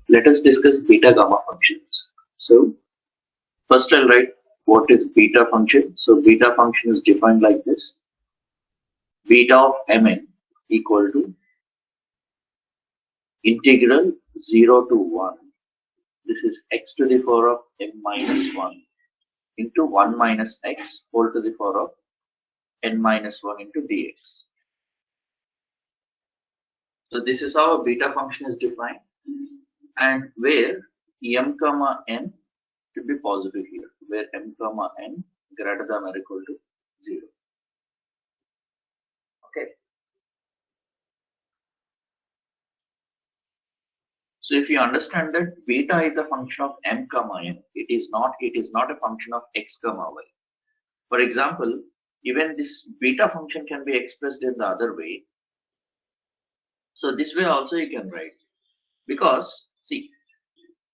Let us discuss beta gamma functions. So first I'll write what is beta function. So beta function is defined like this. Beta of mn equal to integral 0 to 1. This is x to the power of m minus 1 into 1 minus x whole to the power of n minus 1 into dx. So this is how a beta function is defined, and where m comma n should be positive here, where m comma n greater than or equal to 0. Okay. So if you understand that beta is a function of m comma n, it is not a function of x comma y. For example, even this beta function can be expressed in the other way. So this way also you can write, because see,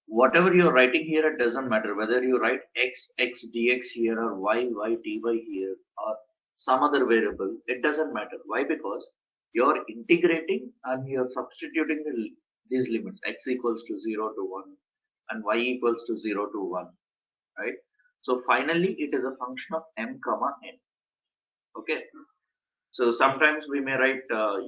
whatever you're writing here, it doesn't matter whether you write x dx here or y dy here or some other variable, it doesn't matter. Why? Because you're integrating and you're substituting these limits, x equals to 0 to 1 and y equals to 0 to 1, right? So finally it is a function of m comma n. Okay, so sometimes we may write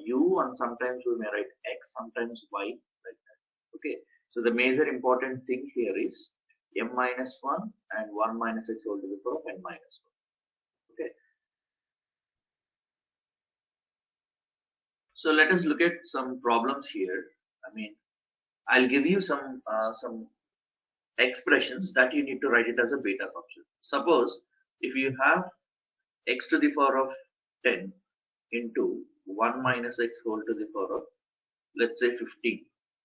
u and sometimes we may write x, sometimes y, like that. Okay, so the major important thing here is m minus 1 and 1 minus x whole to the power of n minus 1. Okay, so let us look at some problems here. I mean, I'll give you some expressions that you need to write it as a beta function. Suppose if you have x to the power of 10 into 1 minus x whole to the power of, let's say, 15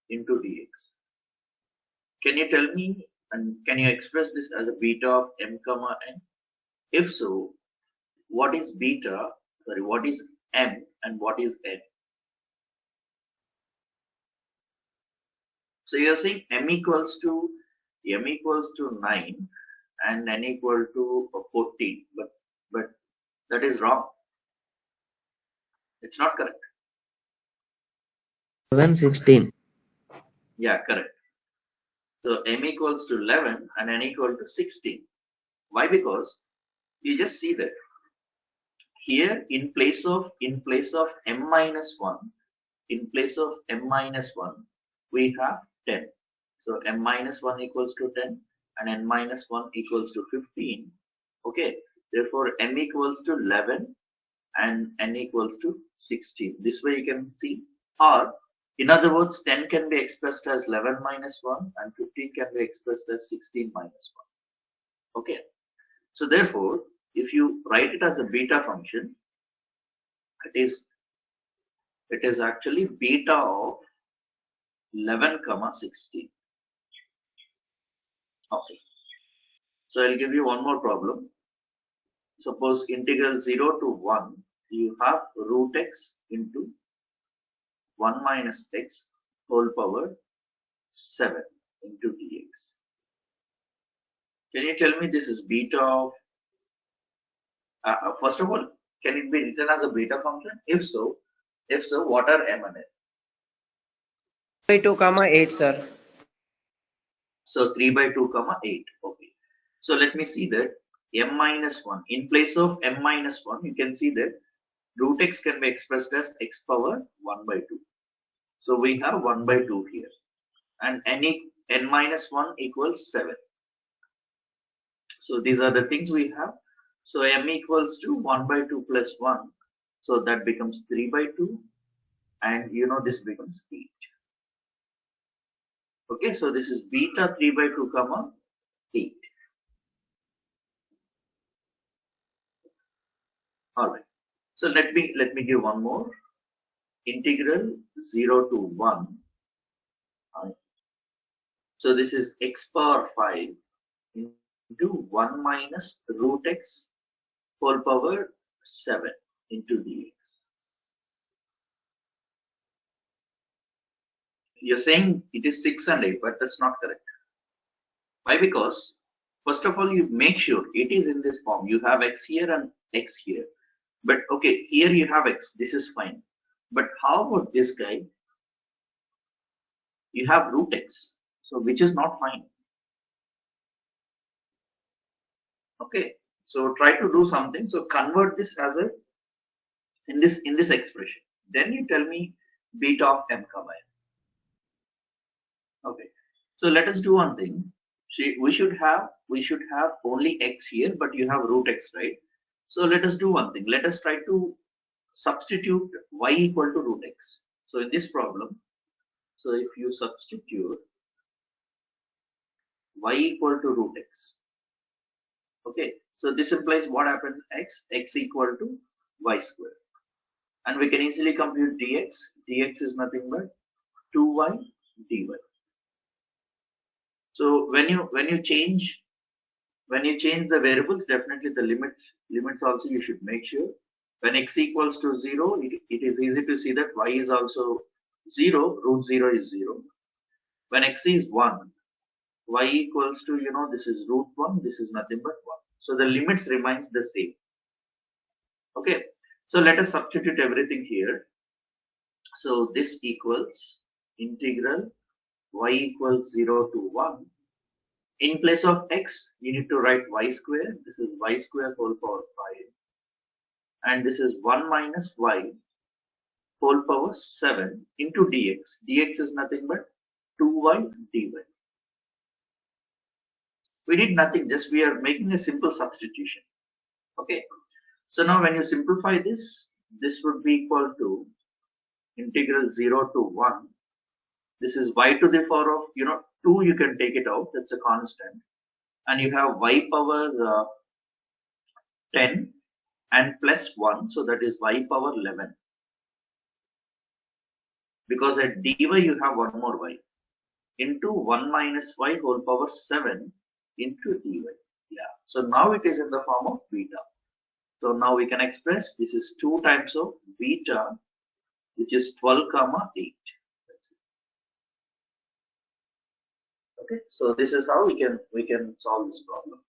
into dx. Can you tell me, and can you express this as a beta of m comma n? If so, what is beta, sorry, what is m and what is n? So you're saying m equals to 9 and n equal to 14, but that is wrong. It's not correct. 16. Yeah, correct. So m equals to 11 and n equal to 16. Why? Because you just see that here in place of m minus 1, we have 10. So m minus 1 equals to 10 and n minus 1 equals to 15. Okay, therefore m equals to 11 and n equals to 16. This way you can see, or in other words, 10 can be expressed as 11 minus 1 and 15 can be expressed as 16 minus 1. Okay, so therefore if you write it as a beta function, it is actually beta of 11 comma 16. Okay, so I'll give you one more problem. Suppose integral 0 to 1, you have root x into 1 minus x whole power 7 into dx. Can you tell me this is beta of, first of all, can it be written as a beta function? If so, what are m and n? 2, 8, sir. So 3 by 2 comma 8. Okay, so let me see that m minus 1, in place of m minus 1, you can see that root x can be expressed as x power 1 by 2. So we have 1 by 2 here, and n minus 1 equals 7. So these are the things we have. So m equals to 1 by 2 plus 1. So that becomes 3 by 2, and this becomes 8. Okay, so this is beta 3 by 2 comma 8. All right. So let me give one more. Integral 0 to 1. So this is x power 5 into 1 minus root x whole power 7 into dx. You're saying it is 6 and 8, but that's not correct. Why? Because first of all, you make sure it is in this form. You have x here and x here. But okay, here you have x. This is fine. But how about this guy? You have root x. So which is not fine. Okay, so try to do something. So convert this as a in this expression. Then you tell me beta of m comma n. Okay, so let us do one thing. See, we should have only x here, but you have root x, right? So let us do one thing. Let us try to substitute y equal to root x. So in this problem, so if you substitute y equal to root x, okay, so this implies what happens, x equal to y square, and we can easily compute dx is nothing but 2y dy. So when you change the variables, definitely the limits also you should make sure. When x equals to 0, it is easy to see that y is also 0, root 0 is 0. When x is 1, y equals to, this is root 1, this is nothing but 1. So the limits remains the same. Okay, so let us substitute everything here. So this equals integral y equals 0 to 1. In place of x, you need to write y square. This is y square whole power 5. And this is 1 minus y whole power 7 into dx. dx is nothing but 2y dy. We did nothing, just we are making a simple substitution. Okay. So now when you simplify this, this would be equal to integral 0 to 1. This is y to the power of, 2 you can take it out, that's a constant. And you have y power 10 and plus 1, so that is y power 11. Because at dy you have one more y into 1 minus y whole power 7 into dy. Yeah. So now it is in the form of beta. So now we can express this is 2 times of beta, which is 12 comma 8. Okay, so this is how we can solve this problem.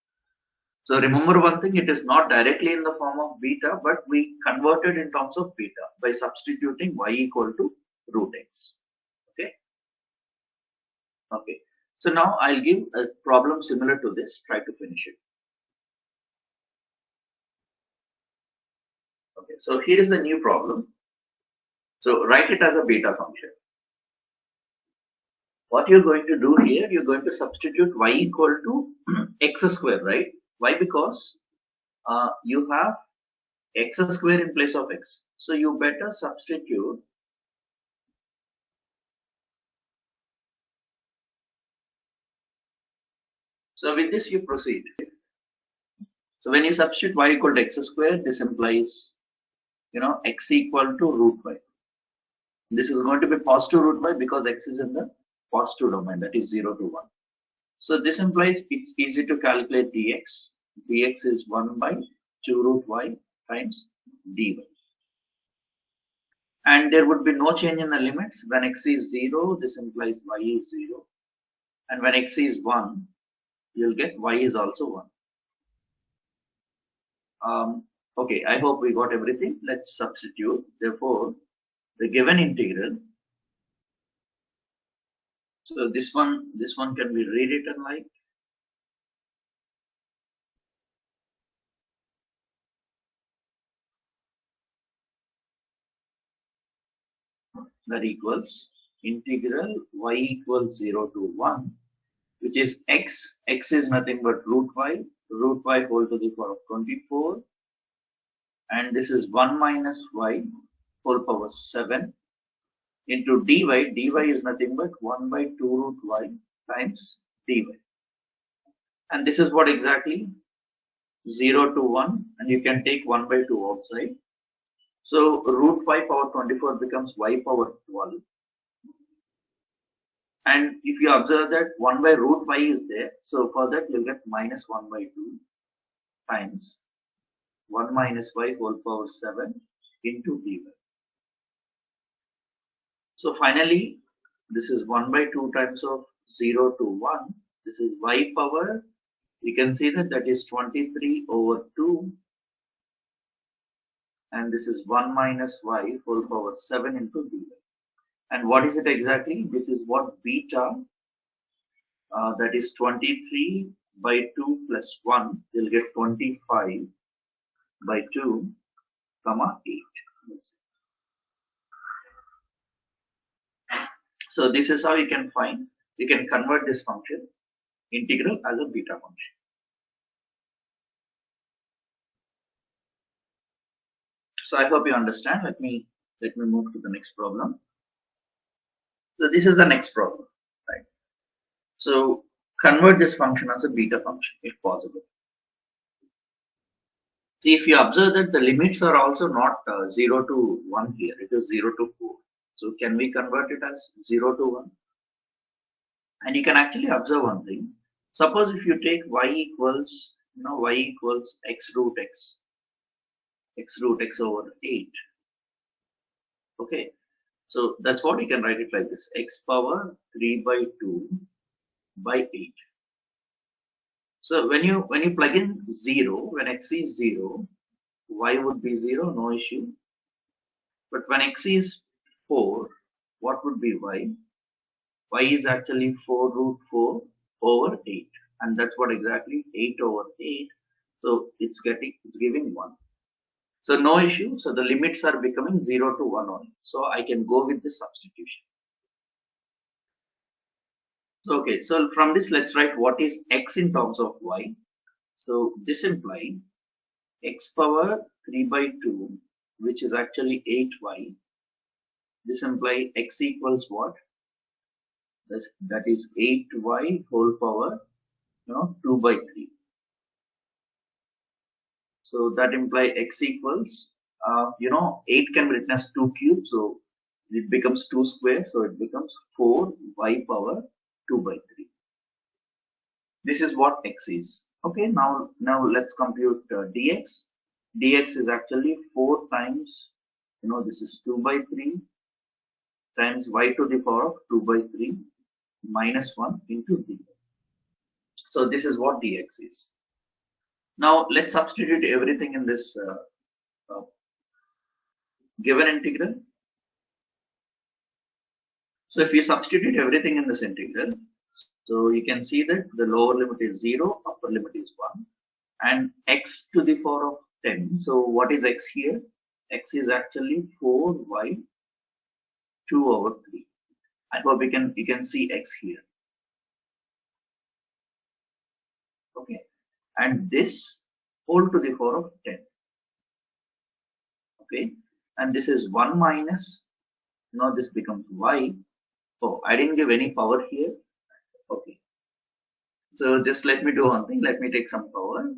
So remember one thing, it is not directly in the form of beta, but we converted in terms of beta by substituting y equal to root x. Okay. Okay. So now I'll give a problem similar to this. Try to finish it. Okay. So here is the new problem. So write it as a beta function. What you're going to do here, you're going to substitute y equal to x square, right? Why? Because you have x square in place of x. So you better substitute so with this you proceed. So when you substitute y equal to x square, this implies x equal to root y. This is going to be positive root y because x is in the positive domain, that is 0 to 1. So this implies it's easy to calculate dx. dx is 1 by 2 root y times dy. And there would be no change in the limits. When x is 0, this implies y is 0. And when x is 1, you'll get y is also 1. Okay, I hope we got everything. Let's substitute. Therefore, the given integral. So this one can be rewritten like that equals integral y equals 0 to 1, which is x. X is nothing but root y whole to the power of 24. And this is 1 minus y whole power 7 into dy. dy is nothing but 1 by 2 root y times dy. And this is what exactly 0 to 1, and you can take 1 by 2 outside. So root y power 24 becomes y power 12. And if you observe that 1 by root y is there, so for that you'll get minus 1 by 2 times 1 minus y whole power 7 into dy. So finally, this is 1 by 2 times of 0 to 1. This is y power, you can see that is 23 over 2. And this is 1 minus y whole power 7 into dy. And what is it exactly? This is what beta that is 23 by 2 plus 1, you'll get 25 by 2 comma 8. So this is how you can convert this function integral as a beta function. So I hope you understand. Let me move to the next problem. So this is the next problem, right? So convert this function as a beta function if possible. See, if you observe that the limits are also not 0 to 1 here, it is 0 to 4. So can we convert it as 0 to 1? And you can actually observe one thing. Suppose if you take y equals, x root x over 8. Okay, so that's what we can write it like this: x power 3 by 2 by 8. So when you plug in 0, when x is 0, y would be 0, no issue. But when x is 4, what would be y? Y is actually 4 root 4 over 8, and that's what exactly 8 over 8. So it's giving 1. So no issue. So the limits are becoming 0 to 1 only. So I can go with this substitution. Okay, so from this let's write what is x in terms of y. So this implies x power 3 by 2, which is actually 8y. This implies x equals what? That is 8y whole power 2 by 3. So that implies x equals 8 can be written as 2 cubed, so it becomes 2 square, so it becomes 4y power 2 by 3. This is what x is. Okay, now let's compute dx. Dx is actually 4 times, this is 2 by 3 times y to the power of 2 by 3 minus 1 into d. So this is what dx is. Now let's substitute everything in this given integral. So if you substitute everything in this integral, so you can see that the lower limit is 0, upper limit is 1, and x to the power of 10. So what is x here? X is actually 4y 2 over 3. I hope you can see x here. Okay, and this whole to the power of 10. Okay, and this is 1 minus, now this becomes y. Oh, I didn't give any power here. Okay, so just let me do one thing. Let me take some power.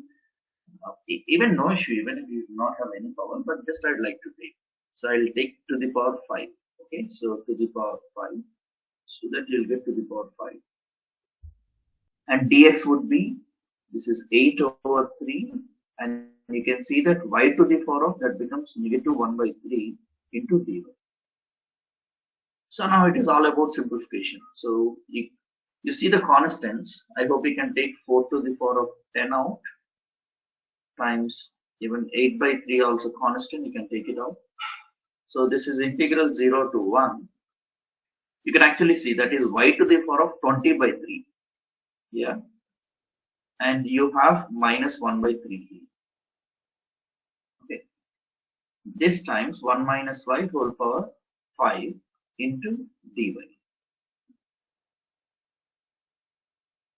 Even no issue, even if you do not have any power, but just I'd like to take. So I'll take to the power 5. Okay, so to the power 5, so that you'll get to the power 5. And dx would be, this is 8 over 3, and you can see that y to the power of that becomes negative 1 by 3 into dy. So now it is all about simplification. So you see the constants. I hope you can take 4 to the power of 10 out times even 8 by 3 also constant, you can take it out. So this is integral 0 to 1. You can actually see that is y to the power of 20 by 3. Yeah. And you have minus 1 by 3 here. Okay. This times 1 minus y whole power 5 into dy.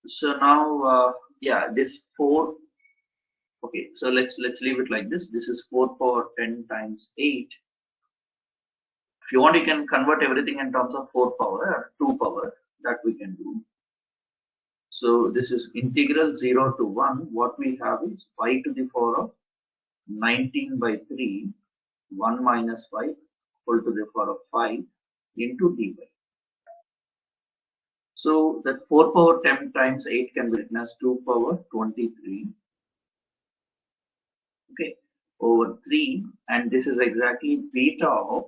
So now, yeah, this 4. Okay, so let's leave it like this. This is 4 power 10 times 8. If you want, you can convert everything in terms of 4 power or 2 power. That we can do. So this is integral 0 to 1. What we have is y to the power of 19 by 3, 1 minus y whole to the power of 5 into dy. So that 4 power 10 times 8 can be written as 2 power 23. Okay, over 3, and this is exactly beta of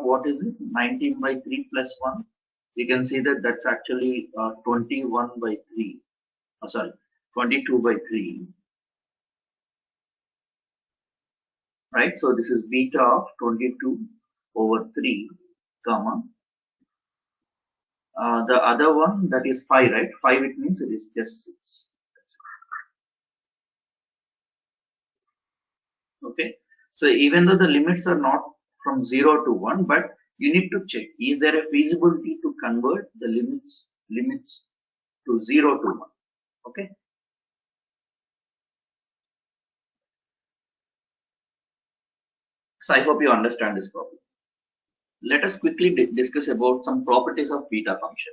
what is it? 19 by 3 plus 1. You can see that that's actually 21 by 3. Sorry, 22 by 3. Right, so this is beta of 22 over 3, comma The other one, that is 5, right? 5, it means it is just 6. Okay. So even though the limits are not from 0 to 1, but you need to check, is there a feasibility to convert the limits to 0 to 1? Okay. So I hope you understand this problem. Let us quickly discuss about some properties of beta function.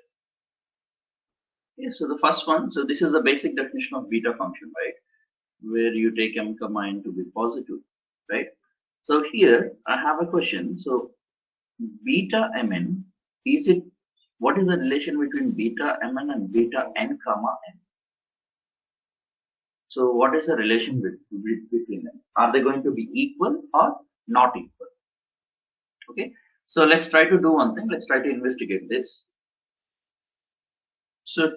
Okay, so the first one, so this is the basic definition of beta function, right? Where you take m comma n to be positive, right? So here I have a question. So beta mn, is it, what is the relation between beta mn and beta n comma n? So what is the relation between them? Are they going to be equal or not equal? Okay, so let's try to do one thing. Let's try to investigate this. So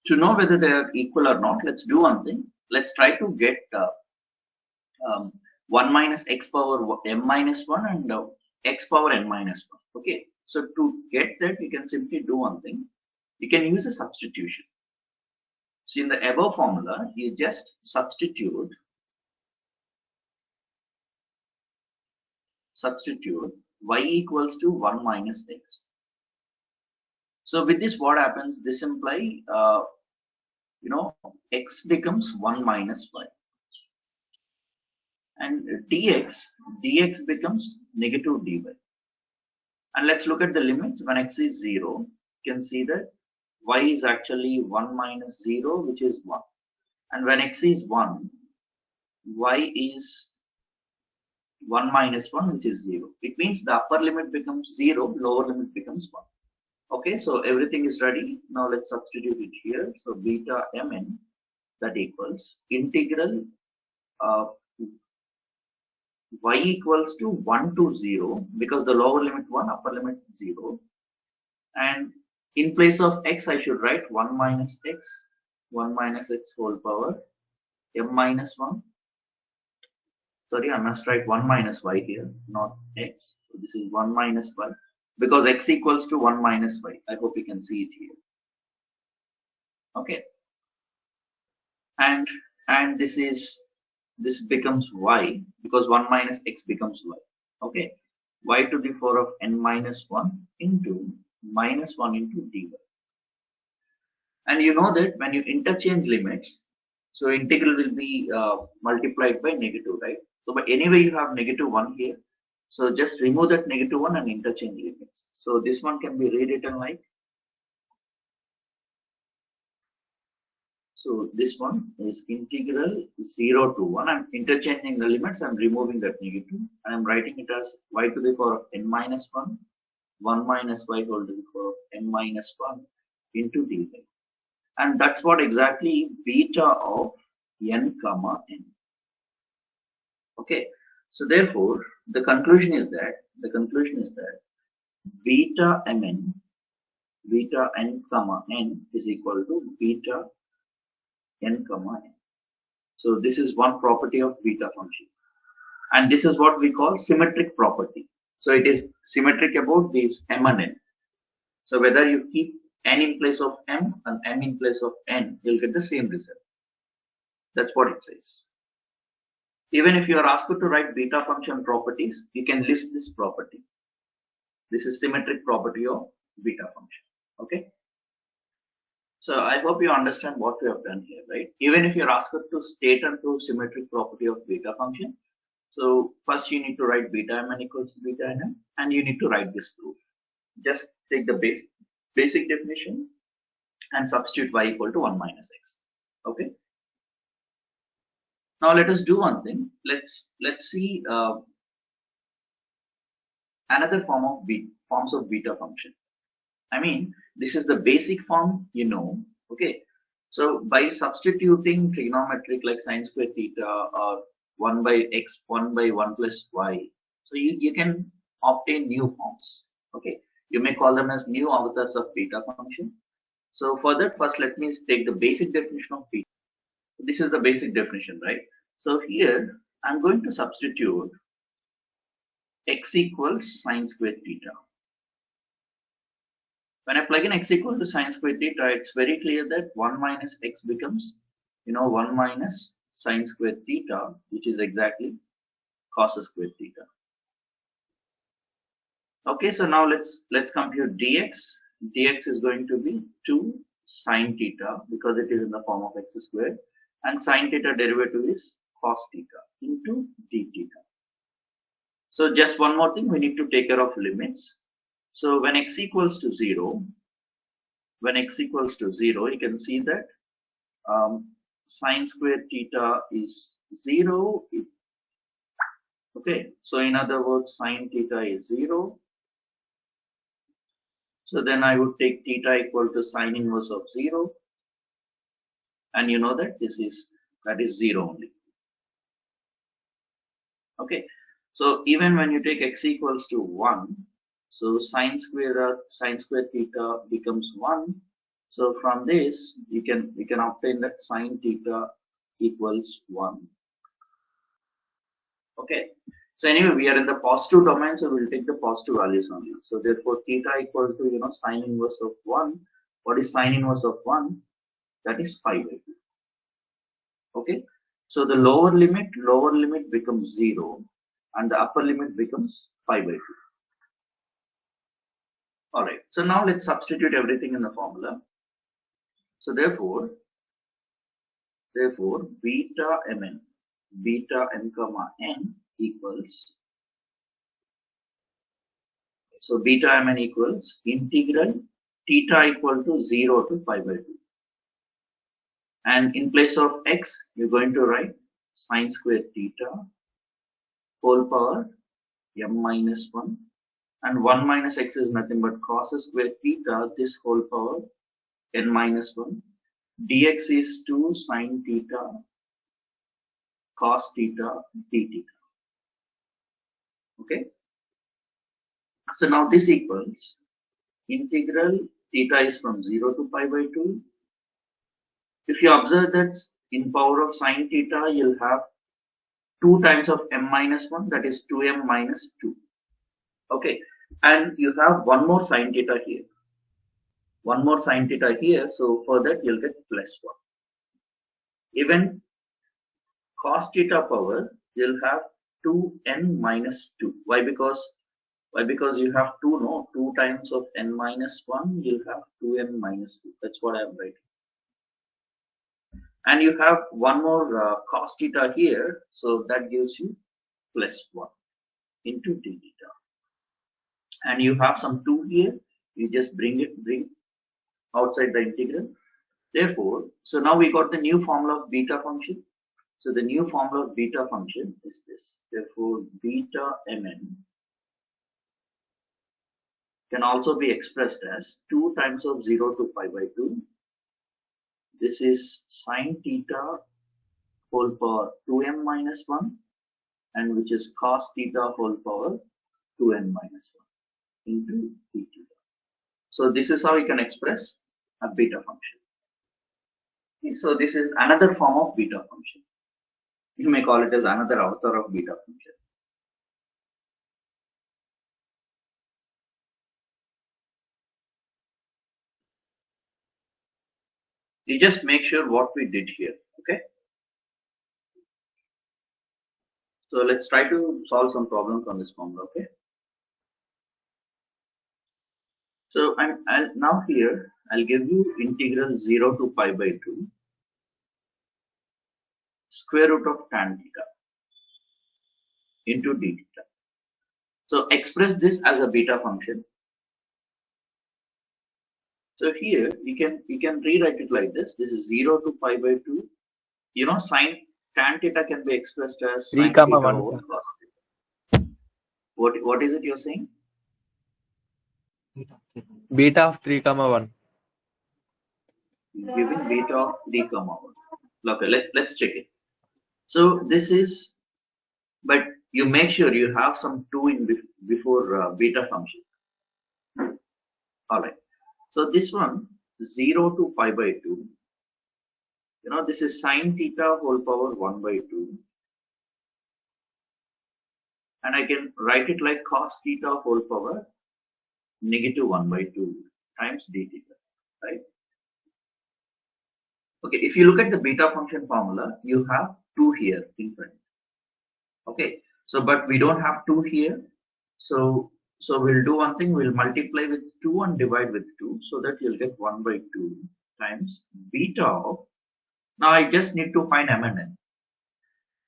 to know whether they are equal or not, let's do one thing. Let's try to get 1 minus x power m minus 1 and x power n minus 1. Okay, so to get that, you can simply do one thing. You can use a substitution. So in the above formula, you just substitute y equals to 1 minus x. So with this, what happens? This implies, x becomes 1 minus y. And dx becomes negative dy. And let's look at the limits. When x is 0, you can see that y is actually 1 minus 0, which is 1. And when x is 1, y is 1 minus 1, which is 0. It means the upper limit becomes 0, lower limit becomes 1. Okay, so everything is ready. Now let's substitute it here. So beta mn, that equals integral y equals to 1 to 0, because the lower limit 1, upper limit 0. And in place of x, I should write 1 minus x whole power m minus 1. Sorry, I must write 1 minus y here, not x. So this is 1 minus y, because x equals to 1 minus y. I hope you can see it here. Okay. And this becomes y, because 1 minus x becomes y. Okay. Y to the power of n minus 1 into minus 1 into dy. And you know that when you interchange limits, so integral will be multiplied by negative, right? So but anyway, you have negative 1 here. So just remove that negative 1 and interchange limits. So this one can be rewritten like, so this one is integral 0 to 1. I'm interchanging the limits. I'm removing that negative. And I'm writing it as y to the power of n minus 1, 1 minus y whole to the power of n minus 1 into dy. And that's what exactly beta of n comma n. Okay. So therefore, the conclusion is that beta mn, beta n comma n is equal to beta n comma n. So this is one property of beta function, and this is what we call symmetric property. So it is symmetric about these m and n. So whether you keep n in place of m and m in place of n, you'll get the same result. That's what it says. Even if you are asked to write beta function properties, you can list this property. This is symmetric property of beta function. Okay. So I hope you understand what we have done here, right? Even if you're asked to state and prove symmetric property of beta function, so first you need to write beta mn equals to beta nm, and you need to write this proof. Just take the basic definition and substitute y equal to 1 minus x. Okay. Now let us do one thing. Let's see another forms of beta function. I mean, this is the basic form, okay. So by substituting trigonometric like sine square theta or 1 by x, 1 by 1 plus y, so you can obtain new forms, okay. You may call them as new avatars of beta function. So for that, first let me take the basic definition of beta. This is the basic definition, right? So here I'm going to substitute x equals sine square theta. When I plug in x equal to sine square theta, it's very clear that 1 minus x becomes, 1 minus sine square theta, which is exactly cos square theta. Okay, so now let's compute dx. Dx is going to be 2 sine theta because it is in the form of x squared, and sine theta derivative is cos theta into d theta. So just one more thing, we need to take care of limits. So when x equals to 0, you can see that sine square theta is 0. Okay, so in other words, sine theta is 0. So then I would take theta equal to sine inverse of 0, and you know that that is 0 only. Okay, so even when you take x equals to 1, so sine square theta becomes 1. So from this we can obtain that sine theta equals 1. Okay, so anyway, we are in the positive domain, so we'll take the positive values only. So therefore theta equal to sine inverse of 1. What is sine inverse of 1? That is pi by 2. Okay, so the lower limit becomes 0, and the upper limit becomes pi by 2. Alright, so now let's substitute everything in the formula. So therefore beta m comma n equals, so beta mn equals integral theta equal to 0 to pi by 2. And in place of x, you're going to write sine square theta whole power m minus 1, and 1 minus x is nothing but cos square theta, this whole power n minus 1. Dx is 2 sine theta cos theta d theta. Okay, so now this equals integral theta is from 0 to pi by 2. If you observe that in power of sine theta, you'll have 2 times of m minus 1, that is 2m minus 2. Okay, and you have one more sine theta here. So for that you'll get plus 1. Even cos theta power, you'll have 2n minus 2. Why? Because you have 2 times of n minus 1, you'll have 2n minus 2. That's what I'm writing. And you have one more cos theta here, so that gives you plus 1 into d theta. And you have some 2 here, you just bring outside the integral. Therefore, so now we got the new formula of beta function. So the new formula of beta function is this. Therefore, beta mn can also be expressed as 2 times of 0 to pi by 2. This is sine theta whole power 2m minus 1, and which is cos theta whole power 2n minus 1 into d theta. So this is how we can express a beta function. Okay, so this is another form of beta function. You may call it as another avatar of beta function. You just make sure what we did here. Okay, so let's try to solve some problems on this formula. Okay, so now here I'll give you integral 0 to pi by 2 square root of tan theta into d theta. So express this as a beta function. So here you can rewrite it like this. This is 0 to pi by 2. Sine tan theta can be expressed as 3, sine theta 1. over cos theta. What is it you're saying? Beta of 3, 1. Giving beta of 3, 1. Okay, let's check it. So this is, but you make sure you have some 2 in before beta function. Alright, so this one 0 to pi by 2, this is sine theta whole power 1 by 2, and I can write it like cos theta whole power negative 1 by 2 times d theta, right? Okay, if you look at the beta function formula, you have 2 here in front. Okay, so but we don't have 2 here, so we'll do one thing, we'll multiply with 2 and divide with 2, so that you'll get 1 by 2 times beta of, now I just need to find m and n.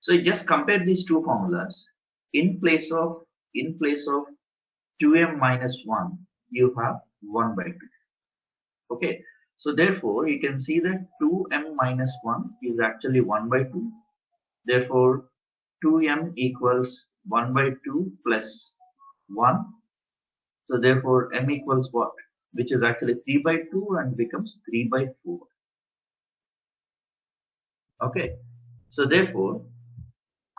So you just compare these two formulas. In place of 2m minus 1, you have 1 by 2. Okay, so therefore you can see that 2m minus 1 is actually 1 by 2. Therefore 2m equals 1 by 2 plus 1. So therefore m equals what? Which is actually 3 by 2 and becomes 3 by 4. Okay, so therefore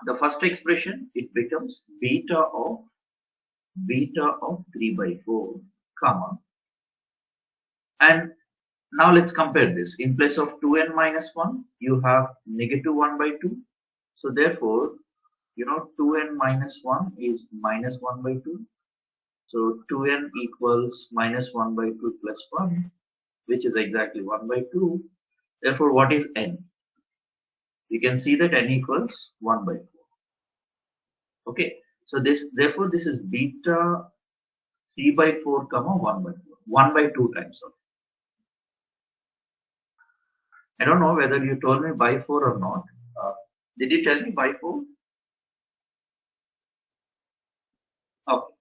the first expression, it becomes beta of 3 by 4 comma, and now let's compare this. In place of 2n minus 1, you have negative 1 by 2. So therefore, 2n minus 1 is minus 1 by 2. So 2n equals minus 1 by 2 plus 1, which is exactly 1 by 2. Therefore, what is n? You can see that n equals 1 by 4. Okay, so therefore this is beta 3 by 4 comma 1 by 4. 1 by 2 times of. I don't know whether you told me by 4 or not. Did you tell me by 4? Okay.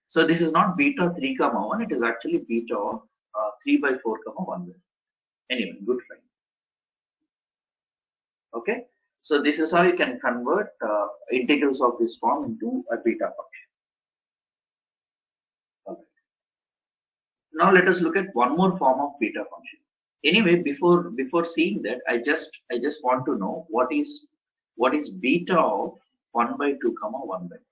So this is not beta 3 comma 1. It is actually beta of 3 by 4 comma 1 by 4. Anyway, good friend. Okay. So this is how you can convert integrals of this form into a beta function. Okay. Now let us look at one more form of beta function. Anyway, before seeing that, I just want to know what is beta of 1 by 2 comma 1 by 2.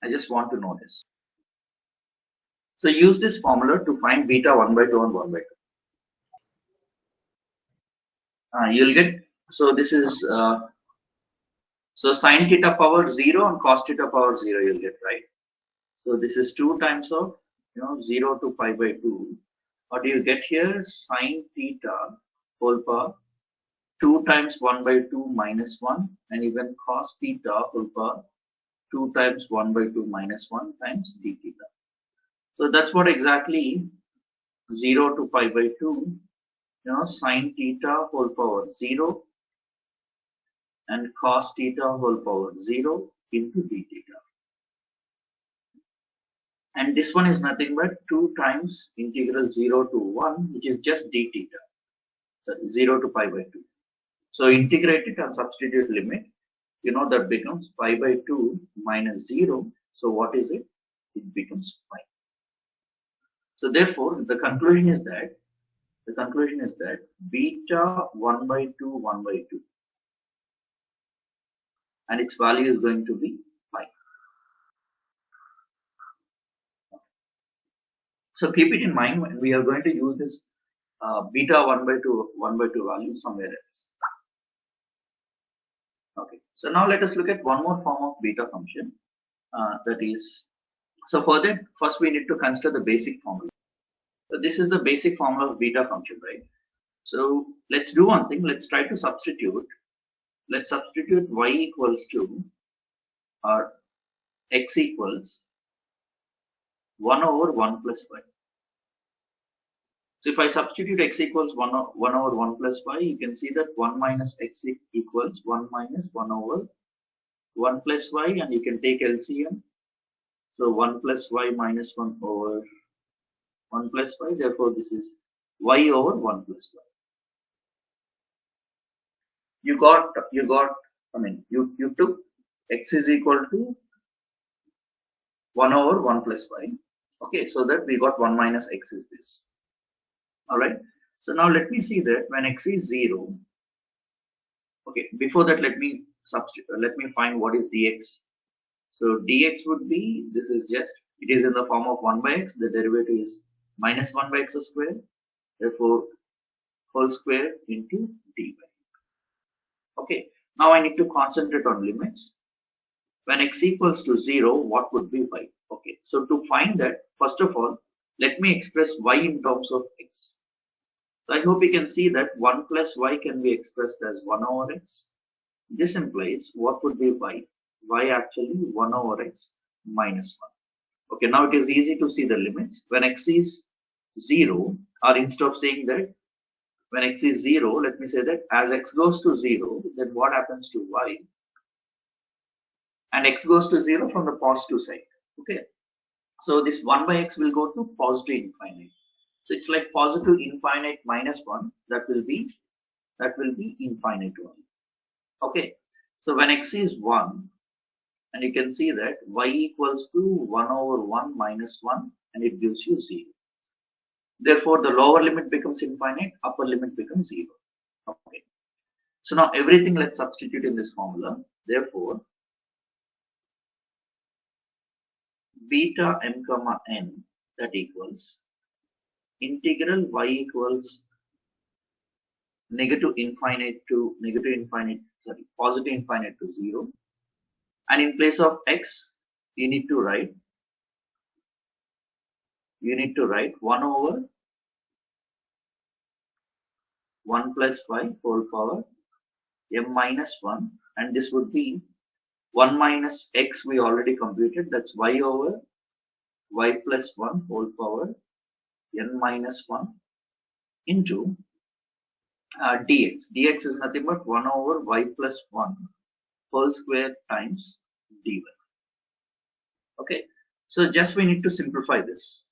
I just want to know this. So use this formula to find beta 1 by 2 and 1 by 2. You'll get, so this is so sine theta power 0 and cos theta power 0 you'll get, right? So this is 2 times of 0 to pi by 2. What do you get here? Sine theta whole power 2 times 1 by 2 minus 1, and even cos theta whole power 2 times 1 by 2 minus 1 times d theta. So that's what exactly 0 to pi by 2, sine theta whole power 0 and cos theta whole power 0 into d theta. And this one is nothing but 2 times integral 0 to 1, which is just d theta. So 0 to pi by 2. So integrate it and substitute limit. That becomes pi by 2 minus 0. So what is it? It becomes pi. So therefore, the conclusion is that beta 1 by 2 1 by 2, and its value is going to be pi. So keep it in mind when we are going to use this beta 1 by 2 value somewhere else. Okay. So now let us look at one more form of beta function. That is, so for that, first we need to consider the basic formula. So this is the basic formula of beta function, right? So let's do one thing. Let's try to substitute. Let's substitute y equals to, or x equals 1 over 1 plus y. So if I substitute x equals 1 over 1 plus y, you can see that 1 minus x equals 1 minus 1 over 1 plus y, and you can take LCM. So 1 plus y minus 1 over 1 plus y. Therefore, this is y over 1 plus y. You took x is equal to 1 over 1 plus y. Okay, so that we got 1 minus x is this. Alright, so now let me see that when x is 0, okay, before that let me find what is dx. So dx would be, this is just, it is in the form of 1 by x, the derivative is minus 1 by x square, therefore whole square into dy. Okay, now I need to concentrate on limits. When x equals to 0, what would be y? Okay, so to find that, first of all, let me express y in terms of x. So I hope you can see that 1 plus y can be expressed as 1 over x. This implies what would be y? Y actually 1 over x minus 1. Okay, now it is easy to see the limits. When x is 0, or instead of saying that when x is 0, let me say that as x goes to 0, then what happens to y? And x goes to 0 from the positive side. Okay, so this 1 by x will go to positive infinite. So it's like positive infinite minus 1, that will be infinite 1. Okay, so when x is 1, and you can see that y equals to 1 over 1 minus 1, and it gives you 0. Therefore, the lower limit becomes infinite, upper limit becomes 0. Okay, so now everything let's substitute in this formula. Therefore, beta m comma n, that equals integral y equals positive infinite to 0, and in place of x you need to write 1 over 1 plus y whole power m minus 1, and this would be 1 minus x we already computed, that's y over y plus 1 whole power n minus 1 into dx. Dx is nothing but 1 over y plus 1 whole square times dy. Okay, so just we need to simplify this.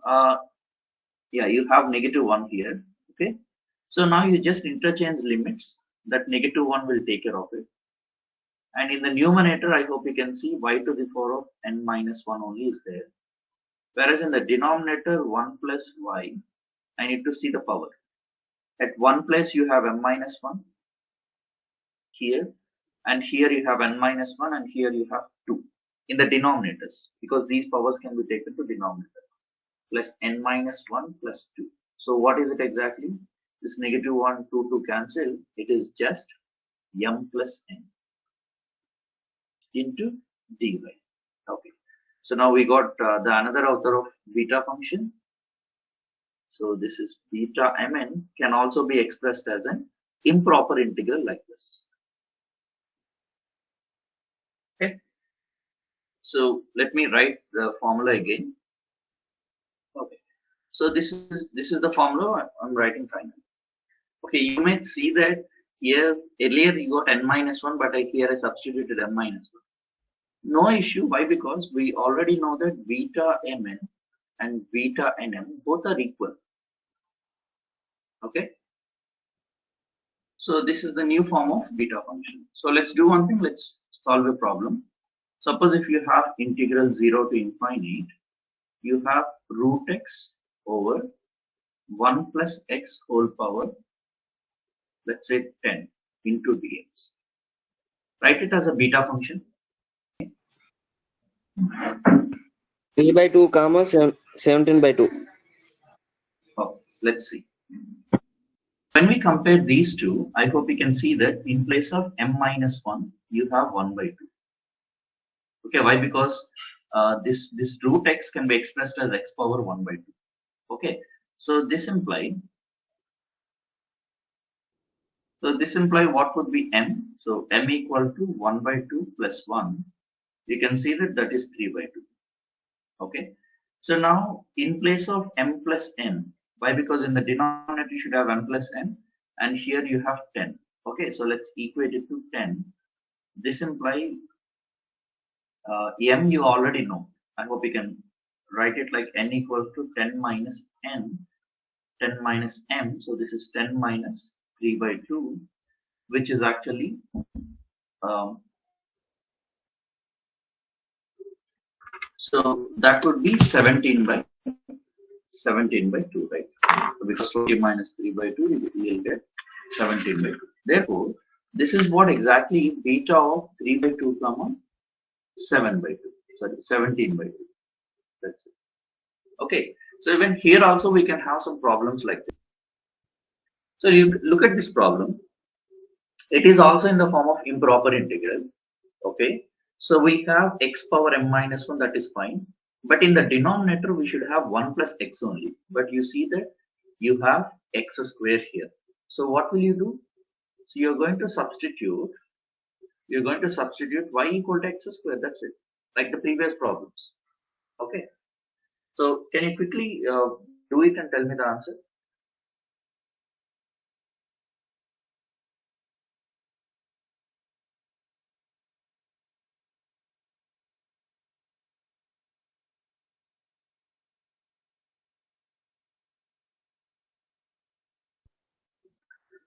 Yeah, you have negative 1 here. Okay, so now you just interchange limits, that negative 1 will take care of it. And in the numerator, I hope you can see y to the power of n minus 1 only is there. Whereas in the denominator 1 plus y, I need to see the power. At one place you have m minus 1 here, and here you have n minus 1, and here you have 2 in the denominators, because these powers can be taken to denominator, plus n minus 1 plus 2. So what is it exactly? This negative 1, 2 to cancel, it is just m plus n into dy. Okay, so now we got the another author of beta function. So this is beta mn can also be expressed as an improper integral like this. Okay, so let me write the formula again. Okay, so this is the formula I'm writing finally. Okay, you may see that here earlier you got n minus 1, but here I substituted m minus 1. No issue. Why? Because we already know that beta mn and beta nm both are equal. Okay, so this is the new form of beta function. So let's do one thing. Let's solve a problem. Suppose if you have integral 0 to infinite, you have root x over 1 plus x whole power, let's say 10 into dx. Write it as a beta function. 3 by 2 comma 17 by 2. Oh, let's see. When we compare these two, I hope you can see that in place of m minus 1, you have 1 by 2. Okay, why? Because this root x can be expressed as x power 1 by 2. Okay, so this implies what would be m? So m equal to 1 by 2 plus 1. You can see that is 3 by 2. Okay, so now in place of m plus n, why? Because in the denominator you should have m plus n, and here you have 10. Okay, so let's equate it to 10. This implies m you already know. I hope you can write it like n equals to 10 minus n, 10 minus m. So this is 10 minus 3 by 2, which is actually so that would be 17 by 2, right? So because 20 minus 3 by 2, we will get 17 by 2. Therefore, this is what exactly beta of 3 by 2 comma 7 by 2. Sorry, 17 by 2. That's it. Okay. So even here also we can have some problems like this. So you look at this problem. It is also in the form of improper integral. Okay, so we have x power m minus 1, that is fine. But in the denominator, we should have 1 plus x only. But you see that you have x square here. So what will you do? So you're going to substitute y equal to x square. That's it, like the previous problems. Okay. So can you quickly do it and tell me the answer?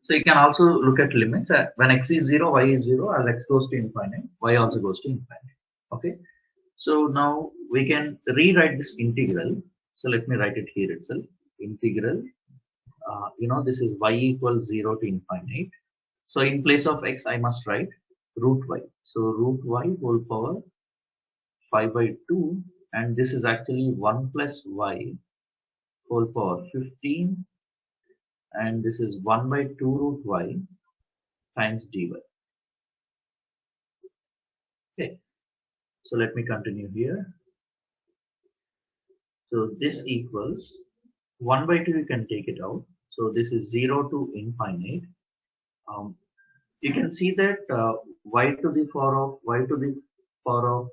So you can also look at limits. When x is 0, y is 0. As x goes to infinite, y also goes to infinite. Okay. So now we can rewrite this integral. So let me write it here itself. Integral. This is y equals 0 to infinite. So in place of x, I must write root y. So root y whole power 5 by 2, and this is actually 1 plus y whole power 15, and this is 1 by 2 root y times dy. Okay, so let me continue here. So this equals 1 by 2, you can take it out. So this is 0 to infinite. You can see that y to the power of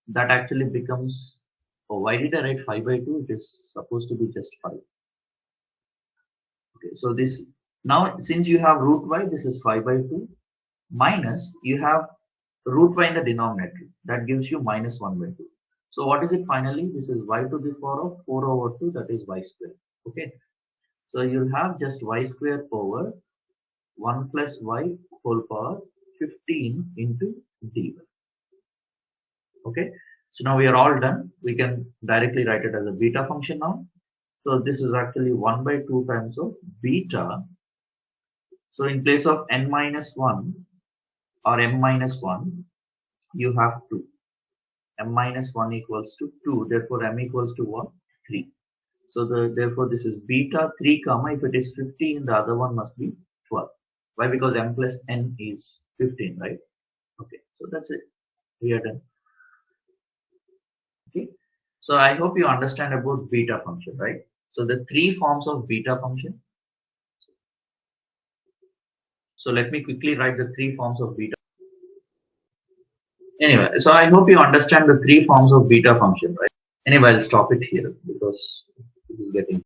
that actually becomes, oh, why did I write 5 by 2? It is supposed to be just 5. Okay, so this, now since you have root y, this is 5 by 2, minus you have root y in the denominator, that gives you minus 1 by 2. So what is it finally? This is y to the power of 4 over 2, that is y square. Okay, so you'll have just y square over 1 plus y whole power 15 into dy. Okay, so now we are all done. We can directly write it as a beta function now. So this is actually 1 by 2 times of beta. So in place of n minus 1 or m minus 1, you have 2. M minus 1 equals to 2. Therefore, m equals to what? 3. So therefore, this is beta 3 comma. If it is 15, the other one must be 12. Why? Because m plus n is 15, right? Okay. So that's it. We are done. Okay. So I hope you understand about beta function, right? So the 3 forms of beta function. So let me quickly write the 3 forms of beta. Anyway, so I hope you understand the 3 forms of beta function, right? Anyway, I'll stop it here because it is getting